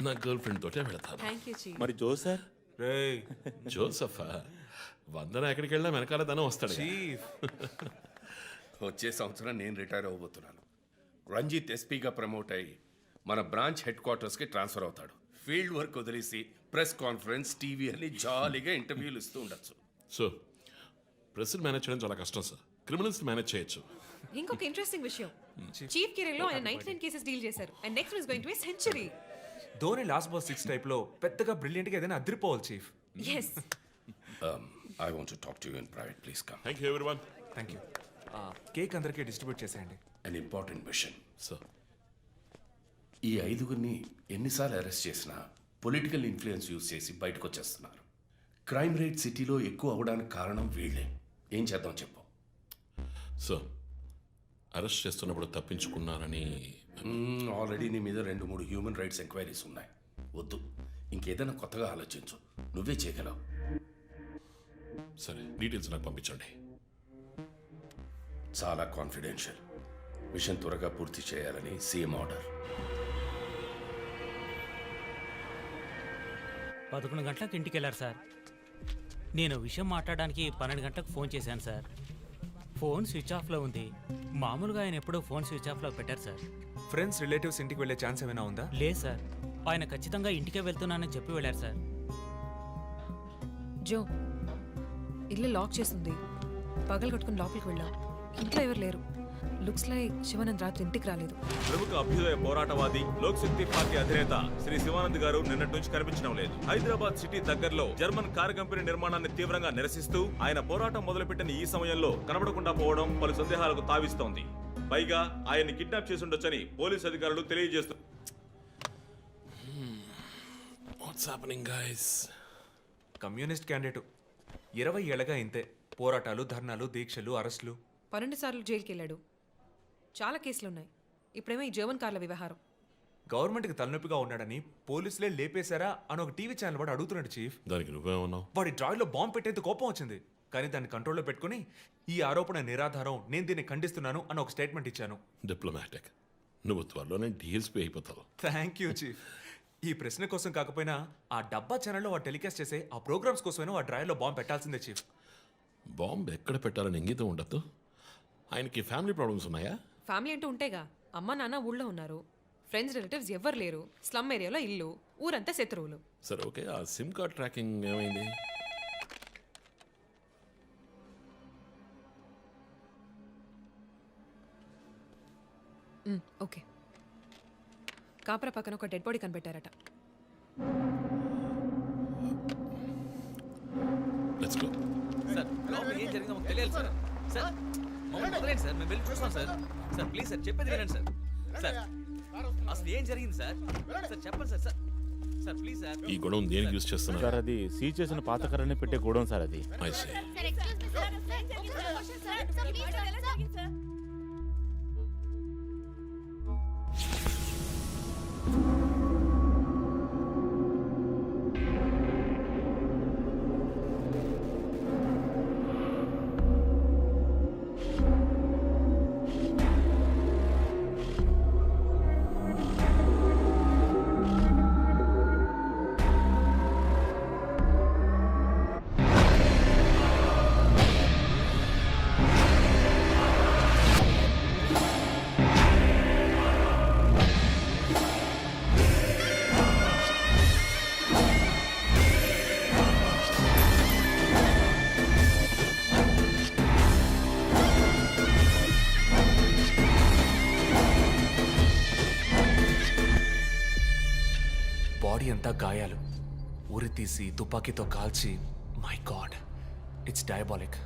నా girl friend తోటే వెళతాను. Thank you chief. మరి జో సార్? రేయ్ జోసఫా వందన ఎక్కడికి వెళ్ళినా వెనకాల తన వస్తాడు. చీఫ్, వచ్చే సంవత్సరం నేను రిటైర్ అవ్వబోతున్నాను. రంజిత్ ఎస్పీగా ప్రమోట్ అయ్యి మన బ్రాంచ్ హెడ్ క్వార్టర్స్కి ట్రాన్స్ఫర్ అవుతాడు. ఫీల్డ్ వర్క్ వదిలేసి ప్రెస్ కాన్ఫరెన్స్, టీవీ అని జాలీగా ఇంటర్వ్యూలు ఇస్తూ ఉండొచ్చు. సో ప్రెస్ మేనేజ్ చేయడం చాలా కష్టం సార్. క్రిమినల్స్ మేనేజ్ చేయొచ్చు. ఇంకొక ఇంట్రెస్టింగ్ విషయం, చీఫ్ కెరీర్ లో ఆయన 99 కేసెస్ డీల్ చేశారు and next is going to be century. Dhoni last ball 6 type లో పెద్దగా బ్రిలియంట్ గా ఏదైనా అదిరిపోవాలి chief. yes I want to talk to you in private, please come. Thank you everyone. Thank you. Cake అందరికీ distribute చేసేయండి. An important machine. Sir ఈ 5గురిని ఎన్నిసార్లు arrest చేసినా పొలిటికల్ ఇన్ఫ్లుయెన్స్ యూజ్ చేసి బయటకు వచ్చేస్తున్నారు. క్రైమ్ రేట్ సిటీలో ఎక్కువ అవడానికి కారణం వీళ్ళే. ఏం చేద్దాం చెప్పు. సార్ అరెస్ట్ చేస్తున్నప్పుడు తప్పించుకున్నారని ఆల్రెడీ నీ మీద 2-3 హ్యూమన్ రైట్స్ ఎంక్వైరీస్ ఉన్నాయి. వద్దు, ఇంకేదైనా కొత్తగా ఆలోచించు. నువ్వే చేయగలవు. సరే డీటెయిల్స్ నాకు పంపించండి. చాలా కాన్ఫిడెన్షియల్. మిషన్ త్వరగా పూర్తి చేయాలని సీఎం ఆర్డర్. 11 గంటలకు ఇంటికి వెళ్ళారు సార్. నేను విషయం మాట్లాడడానికి 12 గంటలకు ఫోన్ చేశాను సార్. ఫోన్ స్విచ్ ఆఫ్లో ఉంది. మామూలుగా ఆయన ఎప్పుడూ ఫోన్ స్విచ్ ఆఫ్లో పెట్టారు సార్. ఫ్రెండ్స్, రిలేటివ్స్ ఇంటికి వెళ్ళే ఛాన్స్ ఏమైనా ఉందా? లేదు సార్, ఆయన ఖచ్చితంగా ఇంటికే వెళ్తున్నానని చెప్పి వెళ్ళారు సార్. జో, ఇల్లు లాక్ చేసింది. పగలు కట్టుకుని లోపలికి వెళ్ళాం. ఇంట్లో ఎవరు లేరు. లుక్స్ లైక్ శివానంద్ రాత్రి ఇంటికి రాలేదు. ప్రముఖ అభ్యుదయ పోరాటవాది లోక్ శక్తి పార్టీ అధినేత శ్రీ శివానంద్ గారు నిన్నటి నుంచి కనిపించడం లేదు. హైదరాబాద్ సిటీ దగ్గరలో జర్మన్ కారు కంపెనీ నిర్మాణాన్ని తీవ్రంగా నిరసిస్తూ ఆయన పోరాటం మొదలుపెట్టిన ఈ సమయంలో కనబడకుండా పోవడం పలు సందేహాలకు తావిస్తోంది. పైగా ఆయన్ని కిడ్నాప్ చేసి ఉండొచ్చని పోలీసు అధికారులు తెలియజేస్తున్నారు. What's happening guys? Communist candidate 20 ఏళ్ళగా ఇంతే. పోరాటాలు, ధర్నాలు, దీక్షలు, అరెస్టులు. 12 సార్లు జైలుకి వెళ్ళాడు. చాలా కేసులు ఉన్నాయి. ఇప్పుడేమో ఈ జర్మన్ కార్ల వ్యవహారం. గవర్నమెంట్కి తలనొప్పిగా ఉన్నాడని పోలీసులే లేపేశారా అని ఒక టీవీ ఛానల్ వాడు అడుగుతున్నాడు చీఫ్. దానికి నువ్వేమన్నావు? వాడి డ్రాయిలో బాంబు పెట్టేందుకు కోపం వచ్చింది, కానీ దాన్ని కంట్రోల్లో పెట్టుకుని ఈ ఆరోపణ నిరాధారం, నేను దీన్ని ఖండిస్తున్నాను అని ఒక స్టేట్మెంట్ ఇచ్చాను. డిప్లొమాటిక్. నువ్వు త్వరలోనే డిఎస్పీ అయిపోతావు. Thank you chief. ఈ ప్రశ్న కోసం కాకపోయినా ఆ డబ్బా ఛానల్లో వాడు టెలికాస్ట్ చేసే ఆ ప్రోగ్రామ్స్ కోసమైనా వాడి డ్రాయిలో బాంబు పెట్టాల్సిందే చీఫ్. బాంబు ఎక్కడ పెట్టాలని ఇంగితం ఉండద్దు. ఆయనకి ఫ్యామిలీ ప్రాబ్లమ్స్ ఉన్నాయా? ఫ్యామిలీ అంటూ ఉంటేగా. అమ్మ నాన్న ఊళ్ళో ఉన్నారు. ఫ్రెండ్స్, రిలేటివ్స్ ఎవ్వరు లేరు. స్లమ్ ఏరియాలో ఇల్లు, ఊరంతా శత్రువులు. సరే ఓకే, ఆ సిమ్ కార్డ్ ట్రాకింగ్ ఏమైంది? ఓకే. కాపరా పక్కన ఒక డెడ్ బాడీ కనిపెట్టారట. Let's go. సార్, లోపల ఏం జరిగిందో మాకు తెలియాలి సార్. సార్, మమ్మల్ని వదిలేండి సార్, మేము వెళ్ళి చూస్తాం సార్. సార్ ప్లీజ్ సార్, చెప్పేది వినండి సార్. సార్ అసలు ఏం జరిగింది సార్? సార్ చెప్పండి sir. Sir sir please sir. ఈ గొడవ దేనికి యూజ్ చేస్తున్నారు? సార్ అది సీజ్ చేసిన పాత కర్రని పెట్టే గోడౌన్ సార్ అది. I see. బాడీ అంతా గాయాలు, ఉరి తీసి తుపాకీతో కాల్చి. My God, it's diabolic.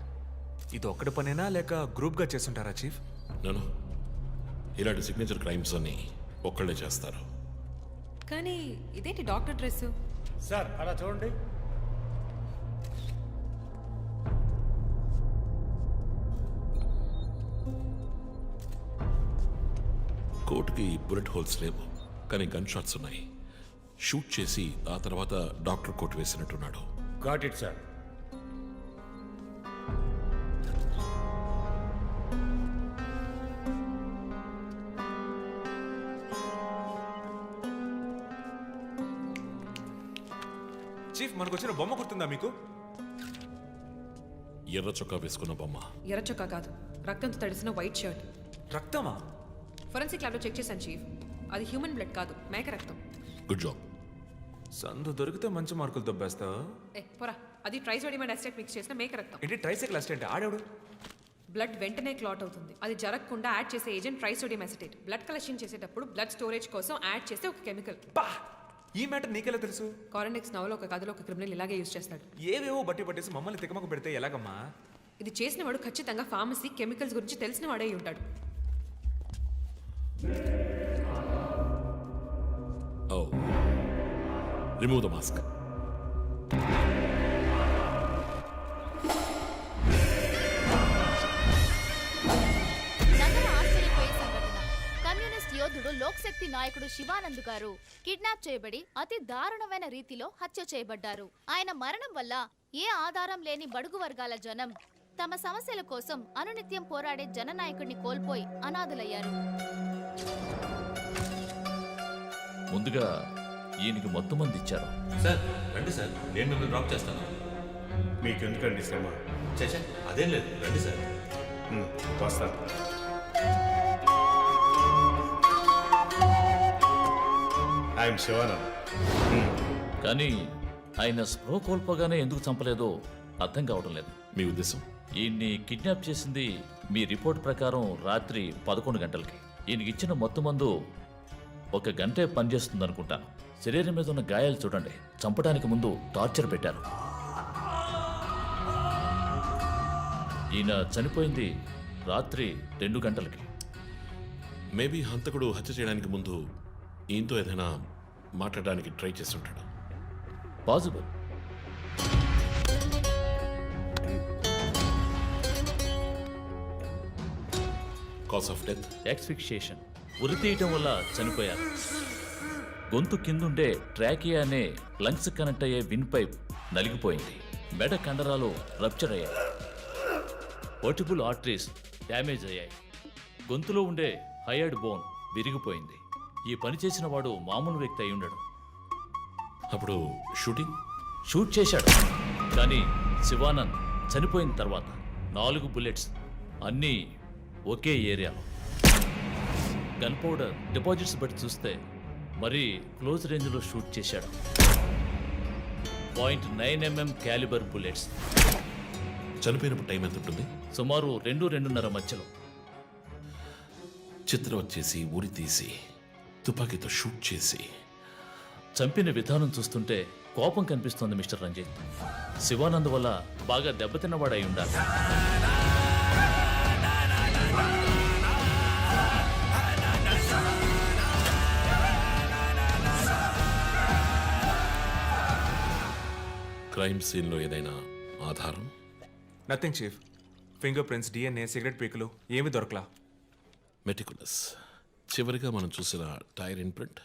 ఇది ఒక్కడి పనేనా లేక గ్రూప్గా చేస్తుంటారా చీఫ్? నేను ఇలాంటి సిగ్నేచర్ క్రైమ్స్ అన్ని ఒక్కళ్ళే చేస్తారు. కానీ ఇదేంటి డాక్టర్ డ్రెస్? సార్ అలా చూడండి. కోట్కి బుల్లెట్ హోల్స్ లేవు, కానీ గన్ షాట్స్ ఉన్నాయి. షూట్ చేసి ఆ తర్వాత డాక్టర్ కోట్ వేసినట్టున్నాడు. Got it sir. చీఫ్ మనకు వచ్చిన బొమ్మ గుర్తుందా మీకు? ఎర్ర చొక్కా వేసుకున్న బొమ్మ. ఎర్ర చొక్కా కాదు, రక్తంతో తడిసిన వైట్ షర్ట్. రక్తమా? ఫొరెన్సిక్ ల్యాబ్లో చెక్ చేశాను చీఫ్, అది హ్యూమన్ బ్లడ్ కాదు, మేక రక్తం. Good job. సందు దొరికితే మంచి మార్కులు దొబ్బేస్తావు. పోరా, అది ట్రైసోడియం అండ్ అసిటేట్ మిక్స్ చేసిన మేక రక్తం. ఏంటి ట్రైసైకిల్ అసిస్టెంట్ ఆడాడు? బ్లడ్ వెంటనే క్లాట్ అవుతుంది. అది జరగకుండా యాడ్ చేసే agent trisodium acetate. Blood collection చేసేటప్పుడు బ్లడ్ స్టోరేజ్ కోసం యాడ్ చేసే ఒక కెమికల్. బా, ఈ మ్యాటర్ నీకెలా తెలుసు? కారెండెక్స్ నవలో ఒక కథలో ఒక క్రిమినల్ ఇలాగే యూజ్ చేస్తాడు. ఏవేవో బట్టి పట్టేసి మమ్మల్ని తికమక పెడితే ఎలాగమ్మా? ఇది చేసిన వాడు ఖచ్చితంగా ఫార్మసీ కెమికల్స్ గురించి తెలిసిన వాడే అయి ఉంటాడు. ఓ, రిమూవ్ ద మాస్క్. నగర ఆశ్చర్యపోయే సంఘటన. కమ్యూనిస్ట్ యోధుడు లోక్శక్తి నాయకుడు శివానంద్ గారు కిడ్నాప్ చేయబడి అతి దారుణమైన రీతిలో హత్య చేయబడ్డారు. ఆయన మరణం వల్ల ఏ ఆధారం లేని బడుగు వర్గాల జనం తమ సమస్యల కోసం అనునిత్యం పోరాడే జననాయకుడిని కోల్పోయి అనాథులయ్యారు. ముందుగా ఈయనకి మొత్తం మంది ఇచ్చారు. సార్ రండి సార్, నేను మిమ్మల్ని డ్రాప్ చేస్తాను. మీకెందుకండి శ్రమ? చచ్చా అదేం లేదు, రండి సార్. వస్తాను. ఐఎమ్ శివానంద్. కానీ ఆయన స్పృహ కోల్పోగానే ఎందుకు చంపలేదో అర్థం కావడం లేదు. మీ ఉద్దేశం? ఈయన్ని కిడ్నాప్ చేసింది మీ రిపోర్ట్ ప్రకారం రాత్రి 11 గంటలకి. ఈయనకి ఇచ్చిన మొత్తం మందు 1 గంటే పనిచేస్తుంది అనుకుంటాను. శరీరం మీద ఉన్న గాయాలు చూడండి, చంపడానికి ముందు టార్చర్ పెట్టారు. ఈయన చనిపోయింది రాత్రి 2 గంటలకి. మేబీ హంతకుడు హత్య చేయడానికి ముందు ఈయనతో ఏదైనా మాట్లాడడానికి ట్రై చేస్తుంటాడు. Possible. Cause of death? Asphyxiation, ఉరి తీయటం వల్ల చనిపోయారు. గొంతు కిందుండే ట్రాకియా అనే లంగ్స్ కనెక్ట్ అయ్యే విన్ పైప్ నలిగిపోయింది. మెడ కండరాలు రప్చర్ అయ్యాయి. వర్టిబుల్ ఆర్టరీస్ డ్యామేజ్ అయ్యాయి. గొంతులో ఉండే హయర్డ్ బోన్ విరిగిపోయింది. ఈ పని చేసిన వాడు మామూలు వ్యక్తి అయి ఉండడు. అప్పుడు షూటింగ్? షూట్ చేశాడు, కానీ శివానంద్ చనిపోయిన తర్వాత 4 బుల్లెట్స్, అన్నీ ఒకే ఏరియాలో. గన్ పౌడర్ డిపాజిట్స్ బట్టి చూస్తే మరీ క్లోజ్ రేంజ్లో షూట్ చేశాడు. 0.9 mm క్యాలిబర్ బుల్లెట్స్. చనిపోయినప్పుడు టైం ఎంత ఉంటుంది? సుమారు 2-2:30 మధ్యలో. చిత్రం వచ్చేసి ఉరి తీసి తుపాకీతో షూట్ చేసి చంపిన విధానం చూస్తుంటే కోపం కనిపిస్తోంది మిస్టర్ రంజిత్. శివానంద్ వల్ల బాగా దెబ్బతిన్నవాడై ఉండాలి. క్రైమ్ సీన్లో ఏదైనా ఆధారం? Nothing chief. Fingerprints, DNA, cigarette పీకులు ఏమీ దొరకలా. మెటికులస్. చివరిగా మనం చూసిన టైర్ ఇన్ప్రింట్?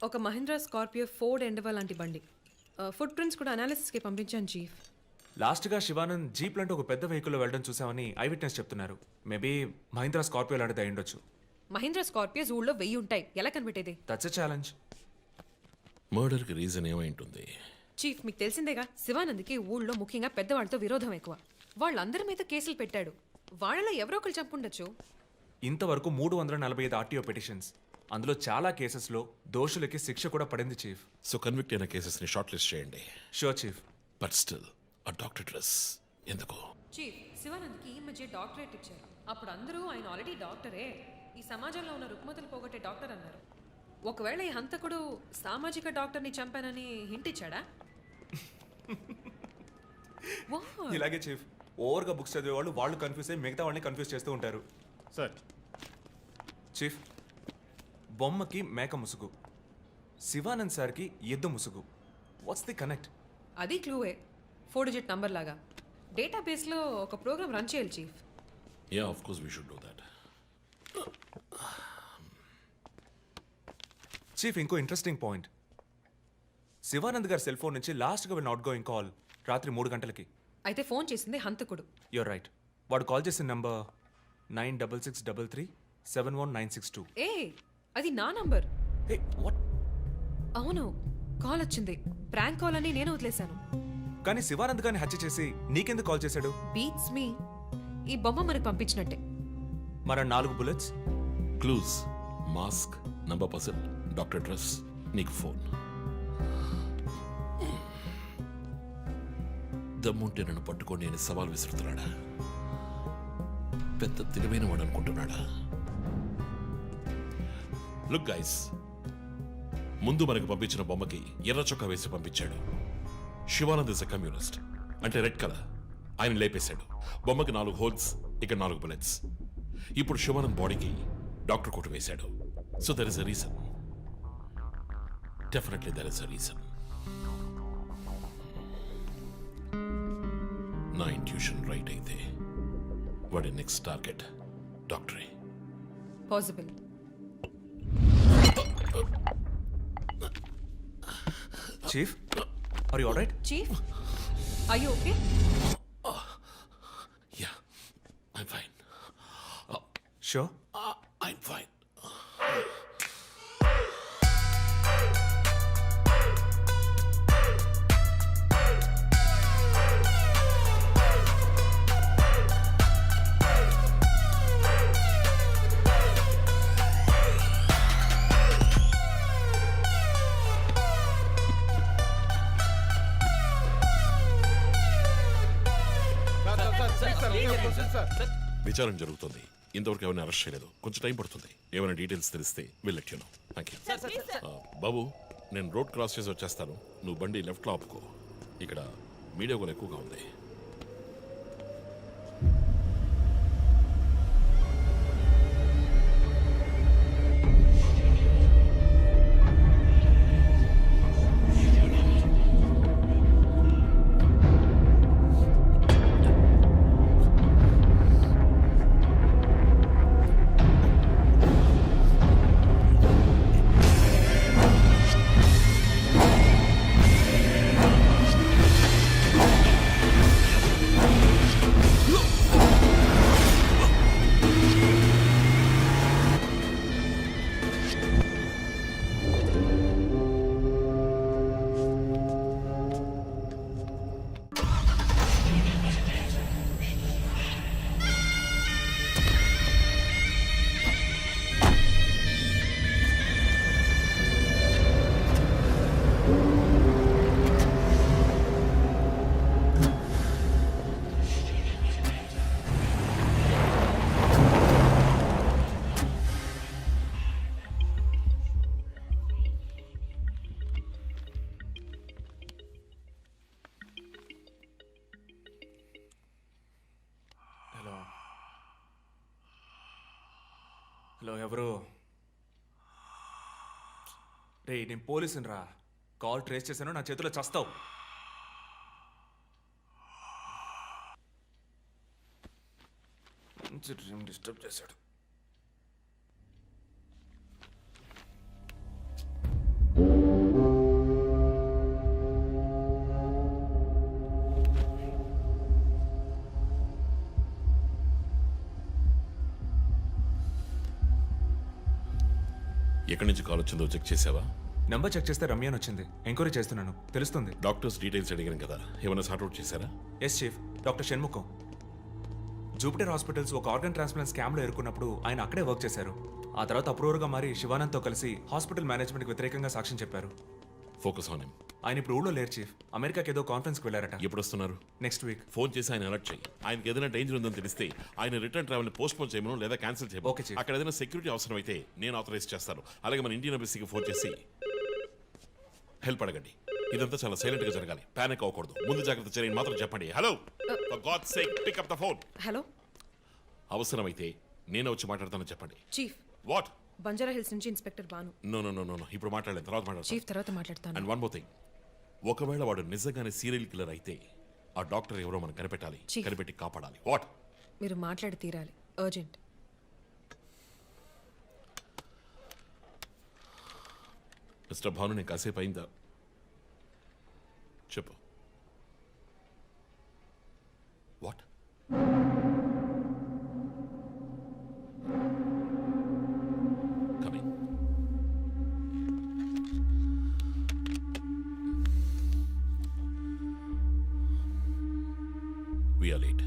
ఒక మహీంద్రా స్కార్పియో ఫోర్డ్ ఎండవా లాంటి బండి. ఫుట్ ప్రింట్స్ కూడా అనాలిసిస్కి పంపించాను చీఫ్. లాస్ట్గా శివానంద్ జీప్ లాంటి ఒక పెద్ద వెహికల్లో వెళ్ళడం చూసామని ఐ విట్నెస్ చెప్తున్నారు. మేబీ మహీంద్రా స్కార్పియో లాంటిది అయి ఉండొచ్చు. మహీంద్రా స్కార్పియోస్ ఊళ్ళో 1000 ఉంటాయి, ఎలా కనిపెట్టేది? That's a challenge. మర్డర్కి రీజన్ ఏమై ఉంటుంది? చీఫ్, మీకు తెలిసిందేగా, శివానంద్కి ఊళ్ళో ముఖ్యంగా పెద్దవాళ్ళతో విరోధం ఎక్కువ. వాళ్ళందరి మీద కేసులు పెట్టాడు. వాళ్ళలో ఎవరో ఒకరు చంపుండొచ్చు. ఇంతవరకు 345 ఆర్టీఓ పిటిషన్స్, అందులో చాలా కేసెస్లో దోషులకి శిక్ష కూడా పడింది చీఫ్. సో కన్విక్ట్ అయిన కేసెస్ని షార్ట్ లిస్ట్ చేయండి. Sure chief. బట్ స్టిల్ ఆ డాక్టర్ డ్రెస్ ఎందుకు? చీఫ్, శివానంద్కి ఈ మధ్య డాక్టరేట్ ఇచ్చారు. అప్పుడు అందరూ ఆయన ఆల్రెడీ డాక్టరే, ఈ సమాజంలో ఉన్న రుగ్మతలు పోగొట్టే డాక్టర్ అన్నారు. ఒకవేళ ఈ హంతకుడు సామాజిక డాక్టర్ని చంపానని హింట్ ఇచ్చాడా? ఇలాగే చీఫ్, ఓవర్గా బుక్స్ చదివే వాళ్ళు కన్ఫ్యూజ్ అయ్యి మిగతా వాళ్ళని కన్ఫ్యూజ్ చేస్తూ ఉంటారు. సార్, చీఫ్, బొమ్మకి మేక ముసుగు, శివానంద్ సార్కి ఎద్దు ముసుగు. What's the connect? అది క్లూవే, 4 digit నంబర్ లాగా. డేటాబేస్లో ఒక ప్రోగ్రామ్ రన్ చేయాలి chief. Yeah, of course we should do that. Chief, ఇంకో ఇంట్రెస్టింగ్ పాయింట్. శివానంద్ గారి సెల్ ఫోన్ నుంచి లాస్ట్గా వెళ్ళిన అవుట్ గోయింగ్ కాల్ రాత్రి 3 గంటలకి. అయితే ఫోన్ చేసింది హంతకుడు. You're right. వాడు కాల్ చేసిన నంబర్ 9663371962. ఏ, అది నా నంబర్. Hey, what? అవును, కాల్ వచ్చింది. ప్రాంక్ కాల్ అని నేను వదిలేశాను. కానీ శివానంద్ గారిని హత్య చేసి నీకెందుకు కాల్ చేశాడు? బీట్స్ మీ. ఈ బొమ్మ మనకు పంపించినట్టే. మరి 4 bullets? Clues, mask, number person, doctor dress, నీకు ఫోన్. దమ్ముంటే నన్ను పట్టుకొని నేను సవాల్ విసురుతున్నాడా? పెద్ద తెలివైన వాడు అనుకుంటున్నాడా? లుక్ గైస్, ముందు మనకు పంపించిన బొమ్మకి ఎర్ర చొక్కా వేసి పంపించాడు. శివానంద్ ఇస్ ఎ కమ్యూనిస్ట్, అంటే రెడ్ కలర్. ఆయన లేపేశాడు. బొమ్మకి 4 హోల్స్, ఇక్కడ 4 బుల్లెట్స్. ఇప్పుడు శివానంద్ బాడీకి డాక్టర్ కోట్ వేశాడు. So there is a reason. Definitely there is a reason. నా ఇంట్యూషన్ రైట్ అయితే వాడి నెక్స్ట్ టార్గెట్ డాక్టరే. Possible. Chief, are you alright? Chief, are you okay? Yeah, I'm fine. Sure? I'm fine. విచారణ జరుగుతుంది. ఇంతవరకు ఎవరిని arrest చేయలేదు. కొంచెం టైం పడుతుంది. ఏమైనా డీటెయిల్స్ తెలిస్తే will let you know. Thank you. బాబు, నేను రోడ్ క్రాస్ చేసి వచ్చేస్తాను. నువ్వు బండి లెఫ్ట్లో ఆపుకో. ఇక్కడ మీడియా కూడా ఎక్కువగా ఉంది. హలో, ఎవరు? రే, నేను పోలీసుని రా. కాల్ ట్రేస్ చేశాను, నా చేతిలో చస్తావు. మంచి డ్రీమ్ డిస్టర్బ్ చేశాడు. ఎక్కడి నుంచి కాల్ వచ్చిందో చెక్ చేసావా? నెంబర్ చెక్ చేస్తే రమ్య అని వచ్చింది. ఎంక్వైరీ చేస్తున్నాను, తెలుస్తుంది. డాక్టర్స్ డీటెయిల్స్ అడిగాను కదా, ఏమైనా సార్ట్అవుట్ చేశారా? Yes chief, doctor Shanmukham. Jupiter hospitals ఒక ఆర్గన్ ట్రాన్స్ప్లాంట్ స్కామ్లో ఎరుకున్నప్పుడు ఆయన అక్కడే వర్క్ చేశారు. ఆ తర్వాత అప్రూవర్గా మారి శివానంద్తో కలిసి హాస్పిటల్ మేనేజ్మెంట్కి వ్యతిరేకంగా సాక్ష్యం చెప్పారు. Focus on him. ఆయన ఇప్పుడు ఊళ్ళో లేరు చీఫ్. అమెరికాకి ఏదో కాన్ఫరెన్స్కి వెళ్ళారట. ఎప్పుడు వస్తున్నారు? Next week. ఫోన్ చేసి ఆయన అలర్ట్ చేయి. ఆయనకి ఏదైనా డేంజర్ ఉందని తెలిస్తే ఆయన రిటర్న్ ట్రావెల్ పోస్ట్ పోన్ చేయమను లేదా క్యాన్సిల్ చేయమను. Okay chief. అక్కడ ఏదైనా సెక్యూరిటీ అవసరం అయితే నేను ఆథరైజ్ చేస్తాను. అలాగే మన ఇండియన్ ఎంబసీకి ఫోన్ చేసి హెల్ప్ అడగండి. ఇదంతా చాలా సైలెంట్ గా జరగాలి. పానిక్ అవ్వకూడదు. ముందు జాగ్రత్త చర్యని మాత్రం చెప్పండి. Hello, for God's sake pick up the phone. Hello. అవసరమైతే నేనే వచ్చి మాట్లాడతానని చెప్పండి. చీఫ్. వాట్? బంజారా హిల్స్ నుంచి inspector Banu. No no no no, ఇప్పుడు మాట్లాడలేదు, తర్వాత మాట్లాడతాను. చీఫ్, తర్వాత మాట్లాడతాను. అండ్ వన్ మోర్ థింగ్, ఒకవేళ వాడు నిజంగానే సీరియల్ కిల్లర్ అయితే ఆ డాక్టర్ ఎవరో మనం కనిపెట్టాలి. Chief. కనిపెట్టి కాపాడాలి. వాట్? మీరు మాట్లాడి తీరాలి. అర్జెంట్. మిస్టర్ భాను, నేను కాసేపు అయిందా? చెప్పు. వాట్? కమింగ్. We're late.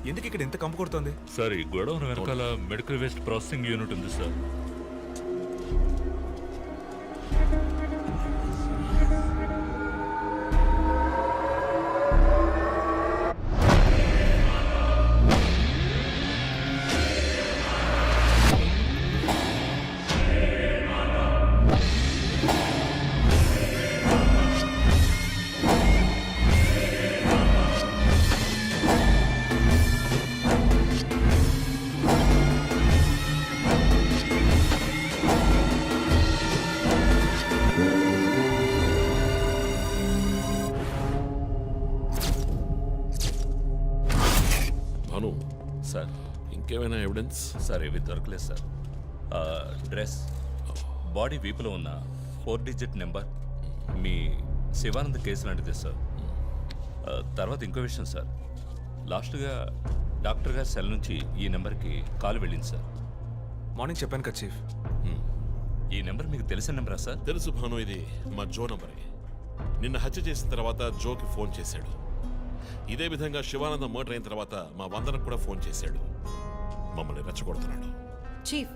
ఎందుకు ఇక్కడ ఎంత కంపు కొడుతోంది? సార్ ఈ గొడవను వెనకాల మెడికల్ వేస్ట్ ప్రాసెసింగ్ యూనిట్ ఉంది సార్. భాను, సార్ ఇంకేమైనా ఎవిడెన్స్? సార్ ఇవి దొరకలేదు సార్. డ్రెస్, బాడీ వీపులో ఉన్న 4 డిజిట్ నెంబర్ మీ శివానంద్ కేసు లాంటిది సార్. తర్వాత ఇంకో విషయం సార్, లాస్ట్గా డాక్టర్ గారి సెల్ నుంచి ఈ నెంబర్కి కాల్ వెళ్ళింది సార్. మార్నింగ్ చెప్పాను కదా చీఫ్. ఈ నెంబర్ మీకు తెలిసిన నెంబరా సార్? తెలుసు భాను, ఇది మా జో నంబరే. నిన్న హత్య చేసిన తర్వాత జోకి ఫోన్ చేశాడు. ఇదే విధంగా శివానంద మర్డర్ అయిన తర్వాత మా వందనకు కూడా ఫోన్ చేశాడు. మమ్మల్ని రెచ్చగొడుతున్నాడు. చీఫ్,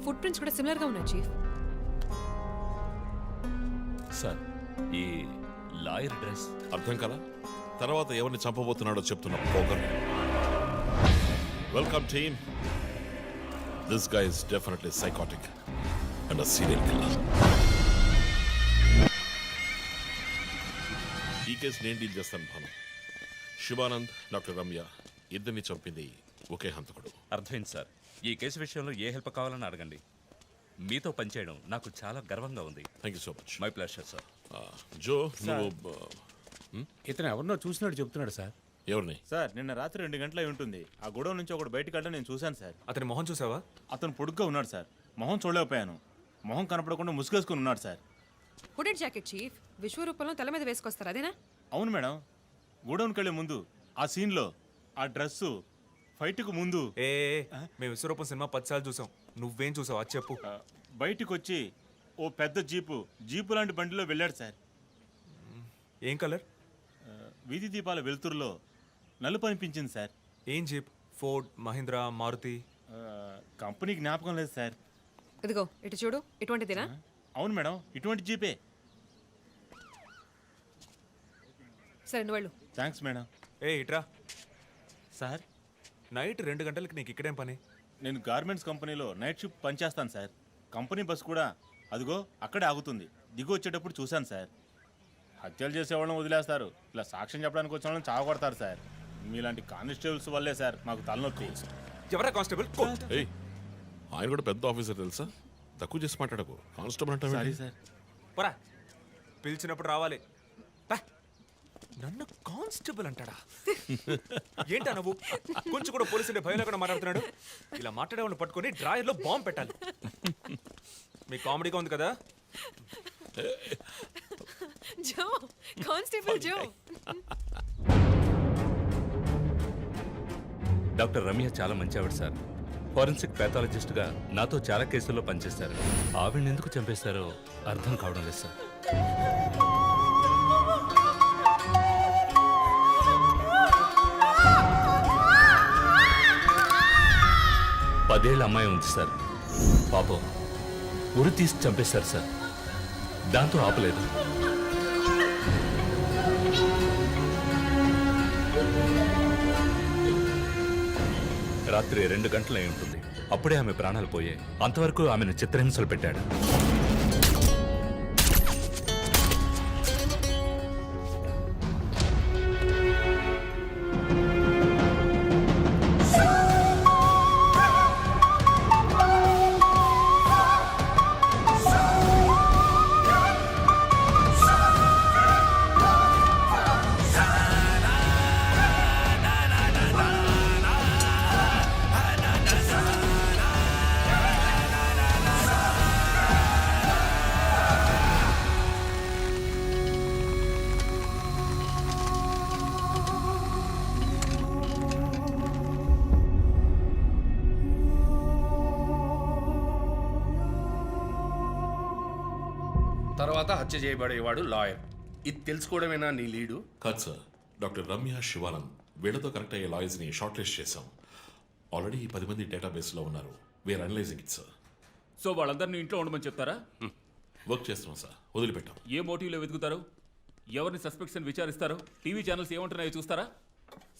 ఫుట్ ప్రింట్స్ కూడా సిమిలర్ గా ఉన్నాయి చీఫ్. సార్ ఈ లాయర్ డ్రెస్ అర్థం కదా? తర్వాత ఎవరిని చంపబోతున్నాడో చెప్తున్న పోగర్. Welcome team. This guy is definitely psychotic and serial killer. ఈ కేసు నేను డీల్ చేస్తాను భాను. శివానంద్, డాక్టర్ రమ్య ఇద్దరిని చంపింది ఒకే హంతకుడు. అర్థమైంది సార్. ఈ కేసు విషయంలో ఏ హెల్ప్ కావాలని అడగండి. మీతో పనిచేయడం నాకు చాలా గర్వంగా ఉంది. Thank you so much. My pleasure sir. Joe, నువ్వు ఇతను ఎవరినో చూసినట్టు చెప్తున్నాడు సార్. ఎవరిని? సార్ నిన్న రాత్రి 2 గంటలై ఉంటుంది. ఆ గొడవ నుంచి ఒకడు బయటకు వెళ్ళడం నేను చూశాను సార్. అతని మొహం చూసావా? అతను పొడుగ్గా ఉన్నాడు సార్. మొహం చూడలేకపోయాను. మొహం కనపడకుండా ముసుగేసుకుని ఉన్నాడు సార్. Hooded jacket chief. విశ్వరూపంలో తల మీద వేసుకొస్తారు అదేనా? అవును మేడం. గోడౌన్కి వెళ్ళే ముందు ఆ సీన్లో ఆ డ్రెస్సు ఫైట్కు ముందు మేము విశ్వరూపం సినిమా 10 సార్లు చూసాం. నువ్వేం చూసావు అది చెప్పు. బయటికి వచ్చి ఓ పెద్ద జీపు లాంటి బండిలో వెళ్ళాడు సార్. ఏం కలర్? వీధి దీపాల వెలుతురులో నలుపు అనిపించింది సార్. ఏం jeep? Ford, Mahindra, Maruti? Company జ్ఞాపకం లేదు సార్. ఇదిగో ఇటు చూడు, ఇటువంటిదేనా? అవును మేడం, ఇటువంటి జీపే. సరే నువ్వు వెళ్ళు. Thanks madam. ఇట్రా సార్, నైట్ 2 గంటలకి నీకు ఇక్కడేం పని? నేను గార్మెంట్స్ కంపెనీలో నైట్ షిఫ్ట్ పనిచేస్తాను సార్. కంపెనీ బస్ కూడా అదిగో అక్కడే ఆగుతుంది. దిగు వచ్చేటప్పుడు చూశాను సార్. హత్యలు చేసేవాళ్ళని వదిలేస్తారు, ఇలా సాక్ష్యం చెప్పడానికి వచ్చిన వాళ్ళని చావకొడతారు సార్. మీలాంటి కానిస్టేబుల్స్ వల్లే సార్ మాకు తలనొప్పి. ఎవరా కానిస్టేబుల్? ఏయ్, ఆయన కూడా పెద్ద ఆఫీసర్ తెలుసా? తక్కువ చేసి మాట్లాడకు. కానిస్టేబుల్ సారీ అంటే సార్. పోరా, పిలిచినప్పుడు రావాలి. నన్ను కానిస్టేబుల్ అంటాడా? ఏంటా నువ్వు? కొంచెం కూడా పోలీసుంటే భయం లేకుండా మాట్లాడుతున్నాడు. ఇలా మాట్లాడేవాళ్ళని పట్టుకొని డ్రాయర్లో బాంబు పెట్టాలి. మీ కామెడీగా ఉంది కదా? జో, కానిస్టేబుల్ జో. డాక్టర్ రమ్య చాలా మంచి ఆవిడ సార్. ఫోరెన్సిక్ ప్యాథాలజిస్ట్గా నాతో చాలా కేసుల్లో పనిచేశారు. ఆవిడని ఎందుకు చంపేశారో అర్థం కావడం లేదు సార్. పదేళ్ల అమ్మాయి ఉంది సార్. పాపం ఉరి తీసి చంపేశారు సార్. దాంతో ఆపలేదు. రాత్రి 2 గంటలై ఉంటుంది. అప్పుడే ఆమె ప్రాణాలు పోయాయి. అంతవరకు ఆమెను చిత్రహింసలు పెట్టాడు. తర్వాత హత్య చేయబడేవాడు లాయర్. ఇది తెలుసుకోవడమేనా నీ లీడు? కాదు సార్, డాక్టర్ రమ్య, శివానంద్ వీళ్ళతో కనెక్ట్ అయ్యే లాయర్స్ని షార్ట్ లిస్ట్ చేశాం. ఆల్రెడీ 10 మంది డేటాబేస్లో ఉన్నారు. We're analysing it sir. So వాళ్ళందరినీ ఇంట్లో ఉండమని చెప్తారా? వర్క్ చేస్తున్నాం సార్, వదిలిపెట్టాం. ఏ మోటివ్లో వెతుకుతారు? ఎవరిని సస్పెక్ట్స్ అని విచారిస్తారు? టీవీ ఛానల్స్ ఏమంటున్నాయో చూస్తారా?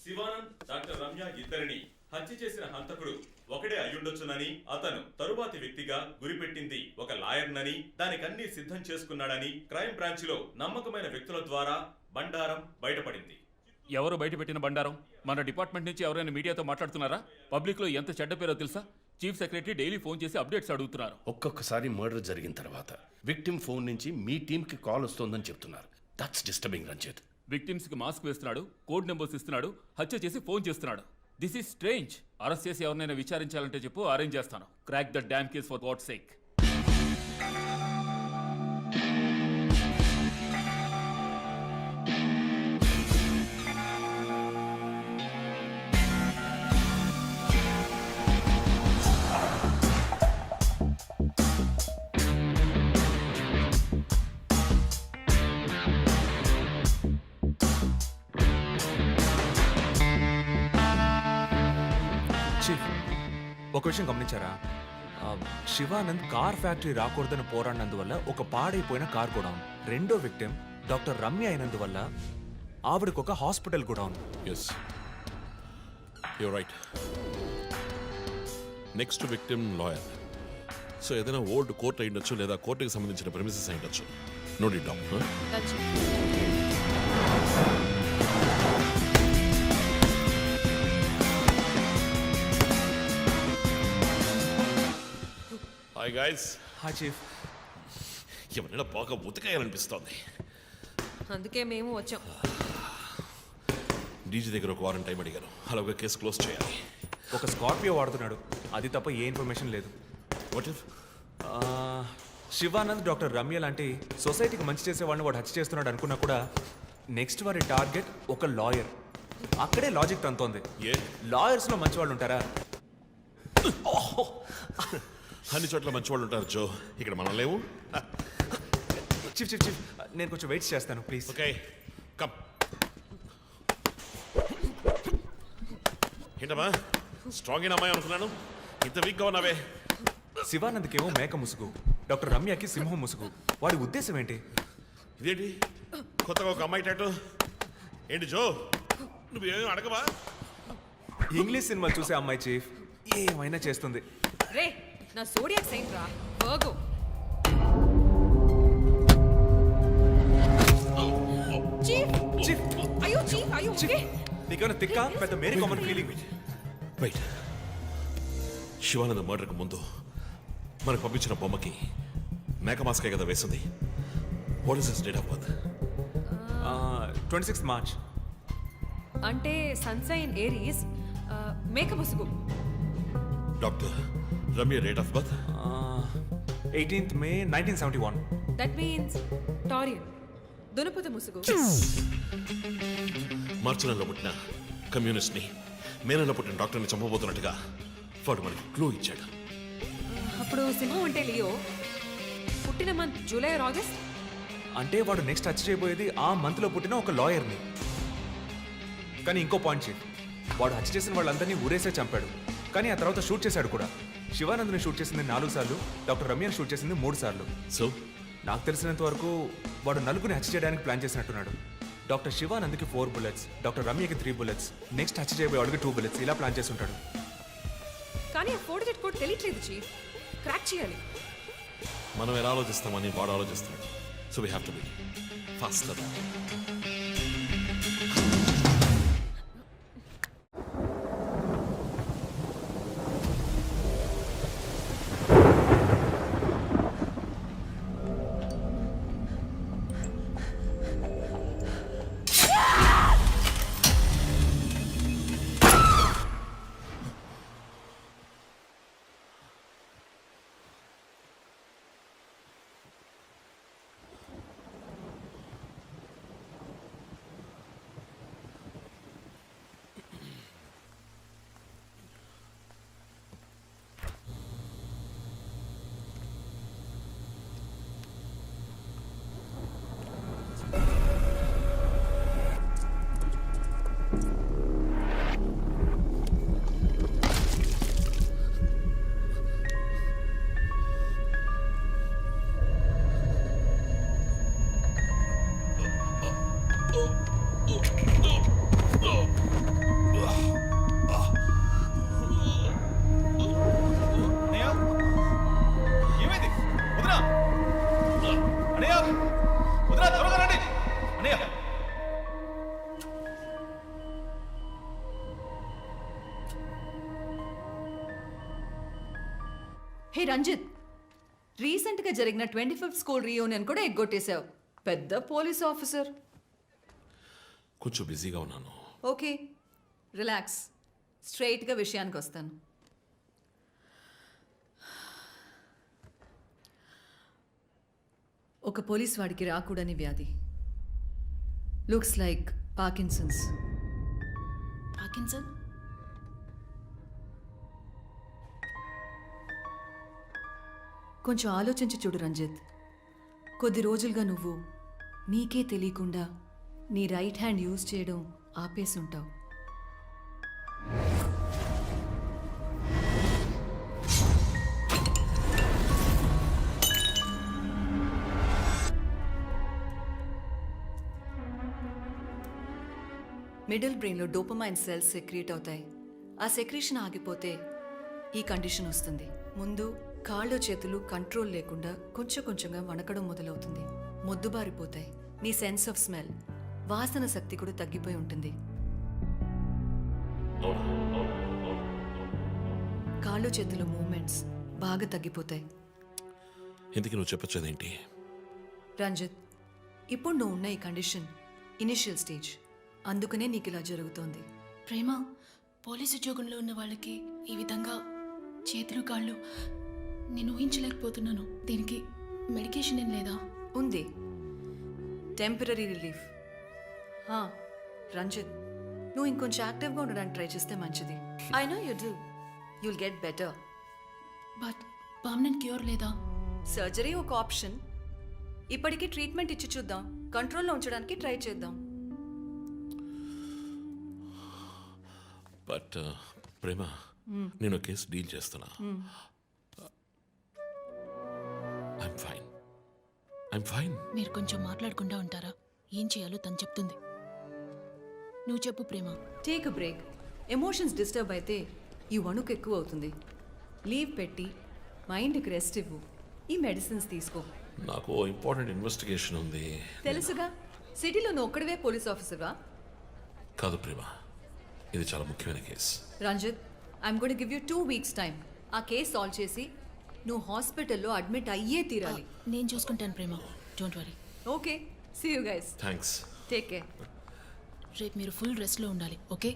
శివానంద్, డాక్టర్ రమ్య ఇద్దరిని హత్య చేసిన హంతకుడు ఒకడే అయ్యుండొచ్చునని, అతను తరువాతి వ్యక్తిగా గురిపెట్టింది ఒక లాయర్నని, దానికన్నీ సిద్ధం చేసుకున్నాడని క్రైమ్ బ్రాంచ్ లో నమ్మకమైన వ్యక్తుల ద్వారా బండారం బయటపడింది. ఎవరు బయటపెట్టిన బండారం? మన డిపార్ట్మెంట్ నుంచి ఎవరైనా మీడియాతో మాట్లాడుతున్నారా? పబ్లిక్ లో ఎంత చెడ్డ పేరో తెలుసా? చీఫ్ సెక్రటరీ డైలీ ఫోన్ చేసి అప్డేట్స్ అడుగుతున్నారు. ఒక్కొక్కసారి మర్డర్ జరిగిన తర్వాత విక్టిమ్ ఫోన్ నుంచి మీ టీంకి కాల్ వస్తోందని చెప్తున్నారు. That's disturbing Ranjith. విక్టిమ్స్ కి మాస్క్ వేస్తున్నాడు, కోడ్ నెంబర్స్ ఇస్తున్నాడు, హత్య చేసి ఫోన్ చేస్తున్నాడు. This is strange. అరెస్ట్ చేసి ఎవరినైనా విచారించాలంటే చెప్పు, అరేంజ్ చేస్తాను. Crack the damn case for God's sake. Chief, ఒక విషయం గమనించారా? శివానంద్ కార్ ఫ్యాక్టరీ రాకూడదని పోరాడినందువల్ల ఒక పాడైపోయిన కార్ కూడా ఉంది. రెండో విక్టిమ్ డాక్టర్ రమ్య అయినందువల్ల ఆవిడకు ఒక హాస్పిటల్ కూడా ఉంది. Yes, you're right. Next victim lawyer. So ఏదైనా ఓల్డ్ కోర్ట్ అయి ఉండొచ్చు, లేదా కోర్టుకి సంబంధించిన ప్రెమిసెస్ అయి ఉండొచ్చు. Note it down. Hi guys. Hi chief. ఎవరైనా బాగా ఉతకాయాలనిపిస్తోంది. అందుకే మేము వచ్చాం. డీజీ దగ్గర ఒక వారం టైం అడిగాను. అలాగే కేసు క్లోజ్ చేయాలి. ఒక స్కార్పియో వాడుతున్నాడు, అది తప్ప ఏ ఇన్ఫర్మేషన్ లేదు. What if Shivanand doctor Ramya లాంటి సొసైటీకి మంచి చేసే వాళ్ళని వాడు హత్య చేస్తున్నాడు అనుకున్నా కూడా నెక్స్ట్ వారి టార్గెట్ ఒక లాయర్. అక్కడే లాజిక్ తంతోంది. ఏ లాయర్స్లో మంచి వాళ్ళు ఉంటారా? అన్ని చోట్ల మంచి వాళ్ళు ఉంటారు జో, ఇక్కడ మనం లేవు. చీఫ్ చీఫ్ చీఫ్, నేను కొంచెం వెయిట్ చేస్తాను ప్లీజ్. Okay, come. ఏంటమ్మా స్ట్రాంగ్ అయిన అమ్మాయి అనుకున్నాను, ఇంత వీక్గా ఉన్నావే. శివానంద్కేమో మేక ముసుగు, డాక్టర్ రమ్యకి సింహం ముసుగు. వాడి ఉద్దేశం ఏంటి? ఇదేంటి కొత్తగా ఒక అమ్మాయి టాటూ? ఏంటి జో, నువ్వేమీ అడగవా? ఇంగ్లీష్ సినిమాలు చూసే అమ్మాయి చీఫ్, ఏమైనా చేస్తుంది. రే, నా సోడియాక్ సైన్ రా వర్గో. చీఫ్ చీఫ్ అయ్యో చీఫ్ అయ్యో ఓకే. నీకేమైనా తిక్క పెద్ద Mary common feeling? Right. Shivananda మర్డర్కి ముందు మనకు పంపించిన బొమ్మకి మేక మాస్కే కదా వేసింది. What is his date of birth? 26 March. అంటే సన్సైన్ ఏరీస్, మేక ముసుగు. Doctor Ramya date of birth? 18th May 1971. That means Taurean, దునపుత ముసుగు. మార్చి నెలలో పుట్టిన కమ్యూనిస్ట్ని మే నెలలో పుట్టిన డాక్టర్ని చంపబోతున్నట్టుగా వాడు మనకి క్లూ ఇచ్చాడు. అప్పుడు సింహం అంటే లియో, పుట్టిన మంత్ జూలై ఆర్ ఆగస్ట్. అంటే వాడు నెక్స్ట్ టచ్ చేయబోయేది ఆ మంత్లో పుట్టిన ఒక లాయర్ని. కానీ ఇంకో పాయింట్ చీఫ్, వాడు హత్య చేసిన వాళ్ళందరినీ ఊరేసే చంపాడు, కానీ ఆ తర్వాత షూట్ చేశాడు కూడా. శివానంద్ని షూట్ చేసింది 4 సార్లు, డాక్టర్ రమ్యని షూట్ చేసింది 3 సార్లు. సో నాకు తెలిసినంత వరకు వాడు నలుగురిని హత్య చేయడానికి ప్లాన్ చేసినట్టున్నాడు. డాక్టర్ శివానంద్కి 4 bullets, డాక్టర్ రమ్యకి 3 bullets, నెక్స్ట్ హత్య చేయబోయేవాడికి 2 bullets, ఇలా ప్లాన్ చేసి ఉంటాడు. కానీ ఆ 4 digit కోడ్ తెలియట్లేదు చీఫ్, క్రాక్ చేయాలి. మనం ఎలా ఆలోచిస్తామని వాడు ఆలోచిస్తున్నాడు. So we have to be faster. Hey Ranjith, రీసెంట్గా జరిగిన 25th స్కూల్ రీయూనియన్ కూడా ఎగ్గొట్టేశావు. పెద్ద పోలీస్ ఆఫీసర్. కొంచెం బిజీగా ఉన్నాను. Okay, relax. స్ట్రైట్గా విషయానికి వస్తాను. ఒక పోలీస్ వాడికి రాకూడని వ్యాధి. Looks like Parkinson's. పార్కిన్సన్? కొంచెం ఆలోచించి చూడు రంజిత్. కొద్ది రోజులుగా నువ్వు నీకే తెలియకుండా నీ రైట్ హ్యాండ్ యూజ్ చేయడం ఆపేసి ఉంటావు. మిడిల్ బ్రెయిన్లో డోపమైన్ సెల్స్ సెక్రీట్ అవుతాయి. ఆ సెక్రీషన్ ఆగిపోతే ఈ కండిషన్ వస్తుంది. ముందు కాళ్ళు చేతులు కంట్రోల్ లేకుండా కొంచెం కొంచెంగా వణకడం మొదలవుతుంది. మొద్దుబారిపోతాయి. నీ సెన్స్ ఆఫ్ స్మెల్, వాసన శక్తి కూడా తగ్గిపోయి ఉంటుంది. కాళ్ళు చేతుల మూమెంట్స్ బాగా తగ్గిపోతాయి. ఎందుకు నువ్వు చెప్పొచ్చేదేంటి? రంజిత్, ఇప్పుడు నువ్వు ఉన్న ఈ కండిషన్ ఇనిషియల్ స్టేజ్. అందుకనే నీకు ఇలా జరుగుతోంది. ప్రేమ, పోలీసు ఉద్యోగంలో ఉన్న వాళ్ళకి ఈ విధంగా చేతులు కాళ్ళు నేను ఊహించలేకపోతున్నాను. దీనికి మెడికేషన్ ఏం లేదా? ఉంది, టెంపరీ రిలీఫ్. రంజిత్, నువ్వు ఇంకొంచెం యాక్టివ్గా ఉండడానికి ట్రై చేస్తే మంచిది. I know you do. You'll get better. But permanent cure లేదా? సర్జరీ ఒక ఆప్షన్. ఇప్పటికీ ట్రీట్మెంట్ ఇచ్చి చూద్దాం. కంట్రోల్లో ఉంచడానికి ట్రై చేద్దాం. బట్ ప్రేమ, నేను కేసు డీల్ చేస్తున్నా. I'm fine. మీరు కొంచెం మాట్లాడకుండా ఉంటారా? ఏం చేయాలో తను చెప్తుంది. నువ్వు చెప్పు Prema. Take a break. Emotions disturb అయితే ఈ వణుకు ఎక్కువ అవుతుంది. లీవ్ పెట్టి మైండ్కి రెస్ట్ ఇవ్వు. ఈ మెడిసిన్స్ తీసుకో. నాకు ఇంపార్టెంట్ ఇన్వెస్టిగేషన్ ఉంది. తెలుసుగా, సిటీలో నువ్వు ఒక్కడివే పోలీస్ ఆఫీసర్వా? కాదు ప్రేమ, ఇది చాలా ముఖ్యమైన case. Ranjith, I'm going give you 2 weeks time. ఆ కేసు సాల్వ్ చేసి నువ్వు హాస్పిటల్లో అడ్మిట్ అయ్యే తీరాలి. నేను చూసుకుంటాను Prema, don't worry. Okay, see you guys. Thanks. Take care. రేపు మీరు ఫుల్ రెస్ట్లో ఉండాలి, ఓకే?